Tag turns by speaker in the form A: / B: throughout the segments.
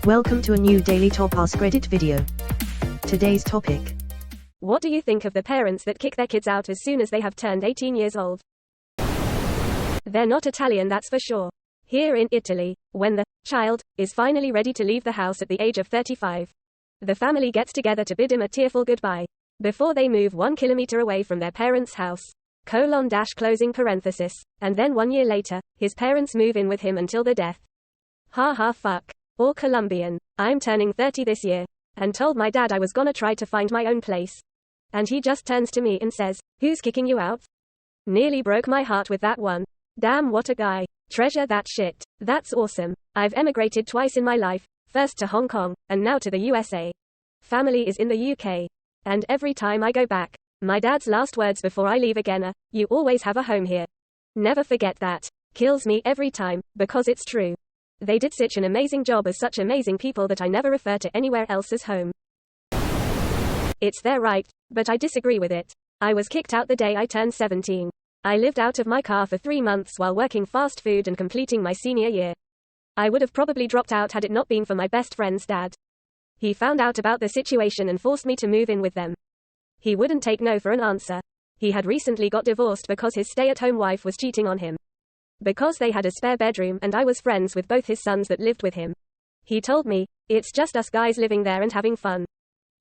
A: Welcome to a new Daily Top Askreddit video. Today's topic.
B: What do you think of the parents that kick their kids out as soon as they have turned 18 years old? They're not Italian, that's for sure. Here in Italy, when the child is finally ready to leave the house at the age of 35, the family gets together to bid him a tearful goodbye before they move 1 kilometer away from their parents' house. Closing parenthesis. And then 1 year later, his parents move in with him until the death. Ha ha fuck. Or Colombian. I'm turning 30 this year, and told my dad I was gonna try to find my own place. And he just turns to me and says, "Who's kicking you out?" Nearly broke my heart with that one. Damn, what a guy. Treasure that shit. That's awesome. I've emigrated twice in my life, first to Hong Kong, and now to the USA. Family is in the UK. And every time I go back, my dad's last words before I leave again are, "You always have a home here." Never forget that. Kills me every time, because it's true. They did such an amazing job as such amazing people that I never refer to anywhere else as home. It's their right, but I disagree with it. I was kicked out the day I turned 17. I lived out of my car for 3 months while working fast food and completing my senior year. I would have probably dropped out had it not been for my best friend's dad. He found out about the situation and forced me to move in with them. He wouldn't take no for an answer. He had recently got divorced because his stay-at-home wife was cheating on him. Because they had a spare bedroom and I was friends with both his sons that lived with him, he told me, "It's just us guys living there and having fun.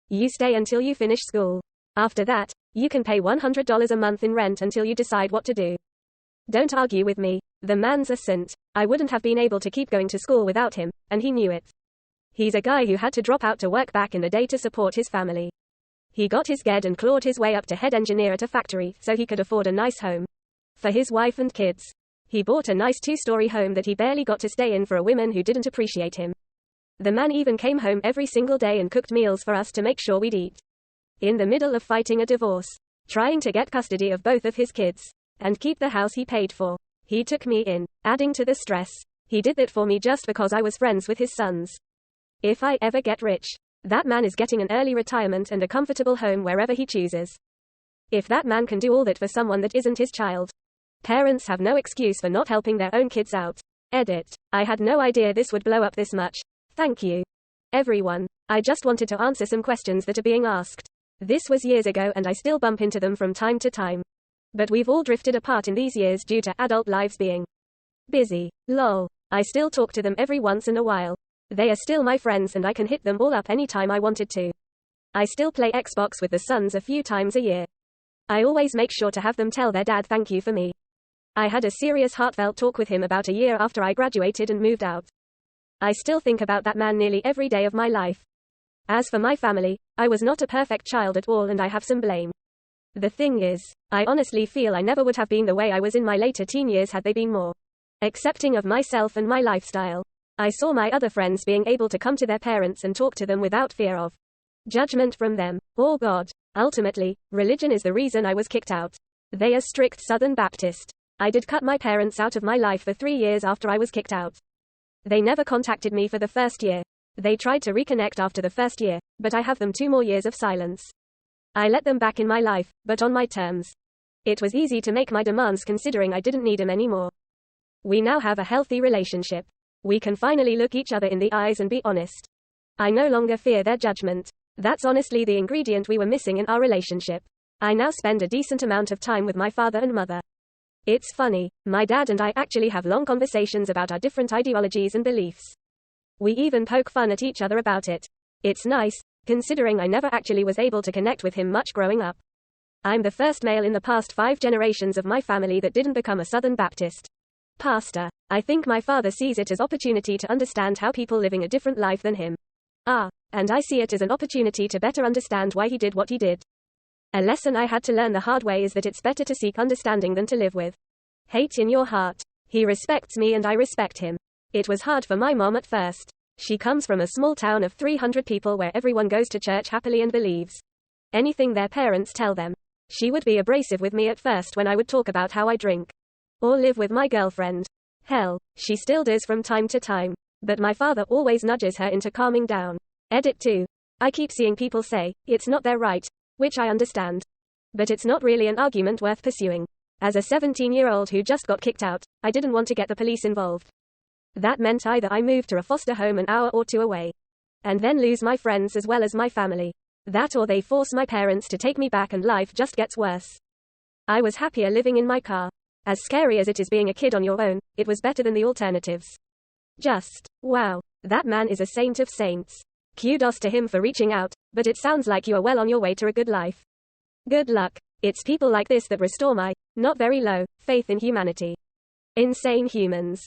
B: You stay until you finish school. After that, you can pay $100 a month in rent until you decide what to do." Don't argue with me. The man's a saint. I wouldn't have been able to keep going to school without him, and he knew it. He's a guy who had to drop out to work back in the day to support his family. He got his GED and clawed his way up to head engineer at a factory so he could afford a nice home for his wife and kids. He bought a nice 2-story home that he barely got to stay in for a woman who didn't appreciate him. The man even came home every single day and cooked meals for us to make sure we'd eat. In the middle of fighting a divorce, trying to get custody of both of his kids, and keep the house he paid for, he took me in. Adding to the stress, he did that for me just because I was friends with his sons. If I ever get rich, that man is getting an early retirement and a comfortable home wherever he chooses. If that man can do all that for someone that isn't his child, parents have no excuse for not helping their own kids out. Edit. I had no idea this would blow up this much. Thank you, everyone. I just wanted to answer some questions that are being asked. This was years ago and I still bump into them from time to time. But we've all drifted apart in these years due to adult lives being busy. Lol. I still talk to them every once in a while. They are still my friends and I can hit them all up anytime I wanted to. I still play Xbox with the sons a few times a year. I always make sure to have them tell their dad thank you for me. I had a serious heartfelt talk with him about a year after I graduated and moved out. I still think about that man nearly every day of my life. As for my family, I was not a perfect child at all and I have some blame. The thing is, I honestly feel I never would have been the way I was in my later teen years had they been more accepting of myself and my lifestyle. I saw my other friends being able to come to their parents and talk to them without fear of judgment from them, or God. Ultimately, religion is the reason I was kicked out. They are strict Southern Baptist. I did cut my parents out of my life for 3 years after I was kicked out. They never contacted me for the first year. They tried to reconnect after the first year, but I have them 2 more years of silence. I let them back in my life, but on my terms. It was easy to make my demands considering I didn't need them anymore. We now have a healthy relationship. We can finally look each other in the eyes and be honest. I no longer fear their judgment. That's honestly the ingredient we were missing in our relationship. I now spend a decent amount of time with my father and mother. It's funny, my dad and I actually have long conversations about our different ideologies and beliefs. We even poke fun at each other about it. It's nice, considering I never actually was able to connect with him much growing up. I'm the first male in the past 5 generations of my family that didn't become a Southern Baptist pastor. I think my father sees it as opportunity to understand how people living a different life than him are, and I see it as an opportunity to better understand why he did what he did. A lesson I had to learn the hard way is that it's better to seek understanding than to live with hate in your heart. He respects me and I respect him. It was hard for my mom at first. She comes from a small town of 300 people where everyone goes to church happily and believes anything their parents tell them. She would be abrasive with me at first when I would talk about how I drink or live with my girlfriend. Hell, she still does from time to time. But my father always nudges her into calming down. Edit 2. I keep seeing people say, it's not their right, which I understand. But it's not really an argument worth pursuing. As a 17-year-old who just got kicked out, I didn't want to get the police involved. That meant either I moved to a foster home an hour or two away, and then lose my friends as well as my family. That or they force my parents to take me back and life just gets worse. I was happier living in my car. As scary as it is being a kid on your own, it was better than the alternatives. Just, wow. That man is a saint of saints. Kudos to him for reaching out, but it sounds like you are well on your way to a good life. Good luck. It's people like this that restore my, not very low, faith in humanity. Insane humans.